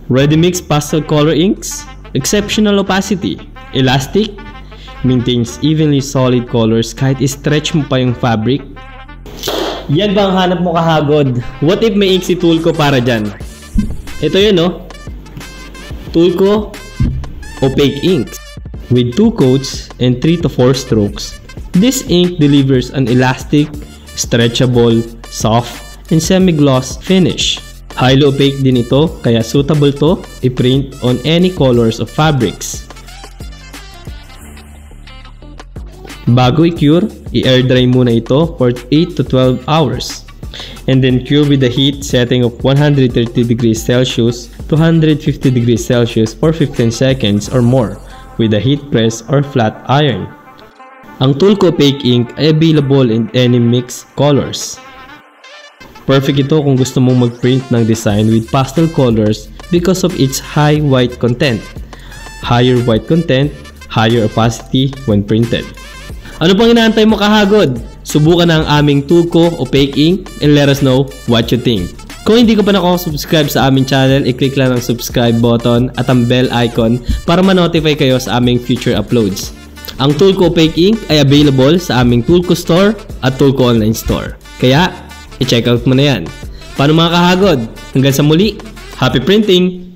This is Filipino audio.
Ready-mix pastel color inks, exceptional opacity, elastic, maintains evenly solid colors kahit i-stretch mo pa yung fabric. Yan ba ang hanap mo kahagod? What if may ink si Tulco para dyan? Ito yun Tulco Opaque Inks. With 2 coats and 3 to 4 strokes, this ink delivers an elastic, stretchable, soft, and semi-gloss finish. Highly opaque din ito kaya suitable to i-print on any colors of fabrics. Bago i-cure, i-air dry muna ito for 8 to 12 hours. And then cure with the heat setting of 130 degrees Celsius to 150 degrees Celsius for 15 seconds or more with a heat press or flat iron. Ang Tulco Opaque Ink ay available in any mixed colors. Perfect ito kung gusto mong mag-print ng design with pastel colors because of its high white content. Higher white content, higher opacity when printed. Ano pang inaantay mo kahagod? Subukan na ang aming Tulco Opaque Ink and let us know what you think. Kung hindi ka pa nakasubscribe sa aming channel, i-click lang ang subscribe button at ang bell icon para ma-notify kayo sa aming future uploads. Ang Tulco Opaque Ink ay available sa aming Tulco Store at Tulco Online Store. Kaya, i-check out mo na yan. Paano mga kahagod? Hanggang sa muli, happy printing!